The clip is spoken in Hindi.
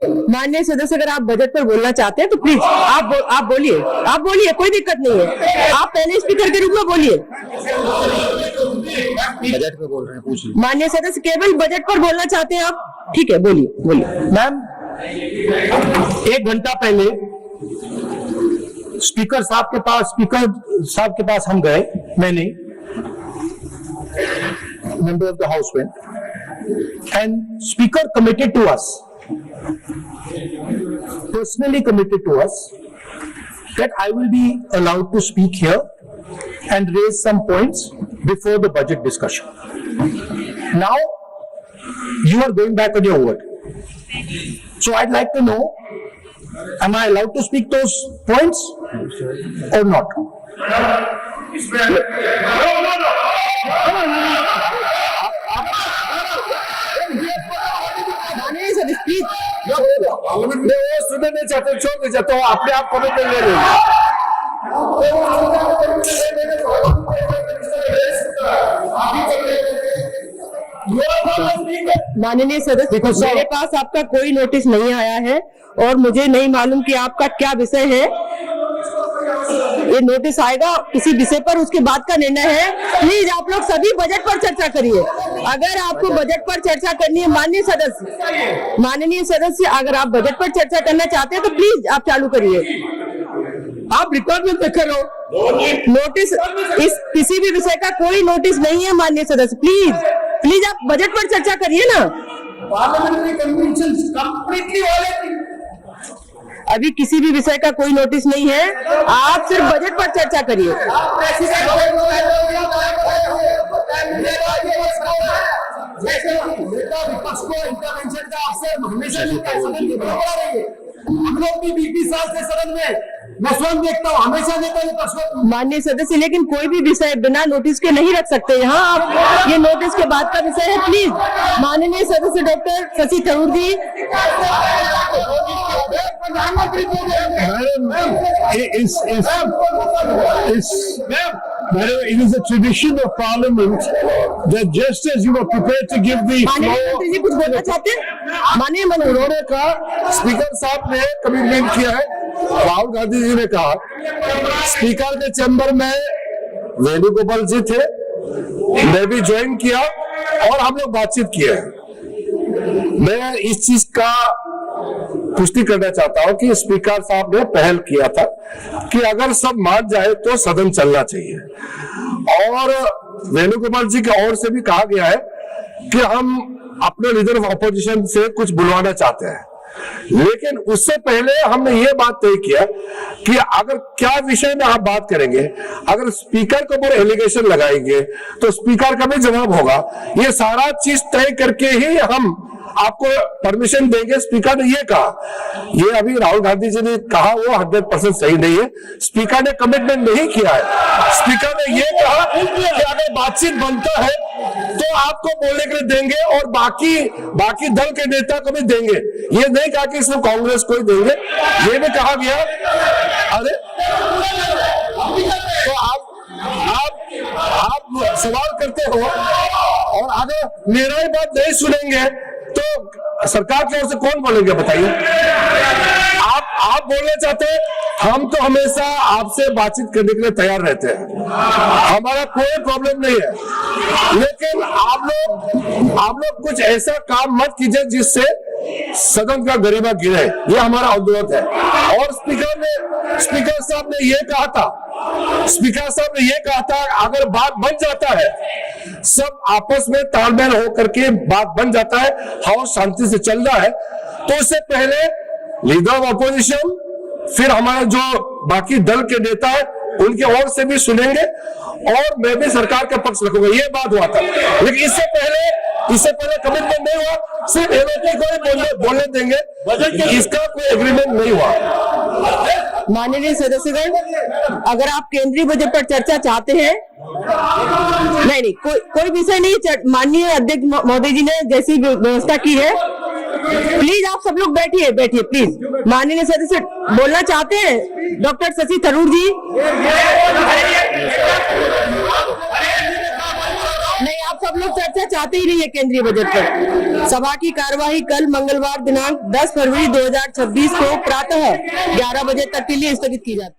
माननीय सदस्य, अगर आप बजट पर बोलना चाहते हैं तो प्लीज आप बोलिए, कोई दिक्कत नहीं है। आप पहले स्पीकर के रूप में बोलिए। बजट पे बोल रहे हैं, पूछिए। माननीय सदस्य, केवल बजट पर बोलना चाहते हैं आप? ठीक है, बोलिए। मैम, 1 घंटा पहले स्पीकर साहब के पास हम गए, मैंने member of the house went, and speaker committed to us, personally committed to us, that I will be allowed to speak here and raise some points before the budget discussion. Now you are going back on your word, so I'd like to know, am I allowed to speak those points or not? माननीय सदस्य प्लीज। मैं वो सुनना नहीं चाहते, छोड़ दीजिए, तो अपने आप कमिटमेंट ले लेंगे। माननीय सदस्य, मेरे पास आपका कोई नोटिस नहीं आया है और मुझे नहीं मालूम कि आपका क्या विषय है। ये नोटिस आएगा किसी विषय पर, उसके बाद का निर्णय है। प्लीज आप लोग सभी बजट पर चर्चा करिए। अगर आपको बजट पर चर्चा करनी है, माननीय सदस्य, अगर आप बजट पर चर्चा करना चाहते हैं तो प्लीज आप चालू करिए। आप रिकॉर्ड में देख रहे हो, नोटिस इस किसी भी विषय का कोई नोटिस नहीं है। माननीय सदस्य प्लीज आप बजट पर चर्चा करिए ना। Parliamentary convention completely violating. अभी किसी भी विषय का कोई नोटिस नहीं है, आप सिर्फ बजट पर चर्चा करिए। विपक्ष को इंटरवेंशन का अवसर हमेशा मिलता है, सदन की बराबर आ रही है। हम लोग भी 20 साल से सदन में मैं स्वयं देखता हूँ, हमेशा देता हूँ विपक्ष को। माननीय सदस्य, लेकिन कोई भी विषय बिना नोटिस के नहीं रख सकते यहाँ आप। ये नोटिस के बाद का विषय है। प्लीज माननीय सदस्य doctor Shashi Tharoor ji. It is a tradition of Parliament that just as you were prepared to give the माननीय floor, मंत्री जी कुछ बोलना चाहते हैं? माननीय मंत्री। उन्होंने कहा, स्पीकर साहब ने कमिटमेंट किया है, राहुल गांधी जी ने कहा, स्पीकर के चैम्बर में वेणुगोपाल जी थे, मैं भी ज्वाइन किया और हम लोग बातचीत किए। मैं इस चीज का पुष्टि करना चाहता हूं कि स्पीकर साहब ने पहल किया था कि अगर सब मान जाए तो सदन चलना चाहिए, और वेणुगोपाल जी की ओर से भी कहा गया है कि हम अपने लीडर ऑफ ऑपोजिशन से कुछ बुलवाना चाहते हैं। लेकिन उससे पहले हमने ये बात तय किया कि अगर क्या विषय में आप बात करेंगे, अगर स्पीकर के ऊपर एलिगेशन लगाएंगे तो स्पीकर का भी जवाब होगा। ये सारा चीज तय करके ही हम आपको परमिशन देंगे। स्पीकर ने ये कहा, ये अभी राहुल गांधी जी ने कहा वो 100% सही नहीं है। स्पीकर ने कमिटमेंट नहीं किया है। स्पीकर ने ये कहा कि अगर बातचीत बनता है तो आपको बोलने के लिए देंगे और बाकी दल के नेता को भी देंगे। ये नहीं कहा कि सिर्फ कांग्रेस को ही देंगे, ये भी कहा गया। अरे तो आप सवाल करते हो और अगर मेरा ही बात नहीं सुनेंगे तो सरकार की ओर से कौन बोलेंगे, बताइए। आप बोलना चाहते हैं, हम तो हमेशा आपसे बातचीत करने के लिए तैयार रहते हैं, हमारा कोई प्रॉब्लम नहीं है। लेकिन आप लोग कुछ ऐसा काम मत कीजिए जिससे सदन का गरिमा गिरे, ये हमारा अनुरोध है। और स्पीकर साहब ने ये कहा था अगर बात बन जाता है, सब आपस में तालमेल होकर के बात बन जाता है, हाउस शांति से चल रहा है, तो उससे पहले लीडर ऑफ ऑपोजिशन, फिर हमारा जो बाकी दल के नेता है उनके ओर से भी सुनेंगे और मैं भी सरकार का पक्ष रखूंगा। ये बात हुआ था। लेकिन इससे पहले कमिटमेंट नहीं हुआ, सिर्फ एमएलए को ही बोलने देंगे, इसका कोई एग्रीमेंट नहीं हुआ। माननीय सदस्यगण, अगर आप केंद्रीय बजट पर चर्चा चाहते हैं, नहीं, कोई विषय नहीं। माननीय अध्यक्ष महोदय जी ने जैसी व्यवस्था की है, प्लीज आप सब लोग बैठिए प्लीज। माननीय सदस्य बोलना चाहते हैं डॉक्टर शशि थरूर जी? नहीं, आप आप सब लोग चर्चा चाहते ही नहीं है केंद्रीय बजट पर। सभा की कार्यवाही कल मंगलवार दिनांक 10 फरवरी 2026 को प्रातः 11 बजे तक के लिए स्थगित की जाती है।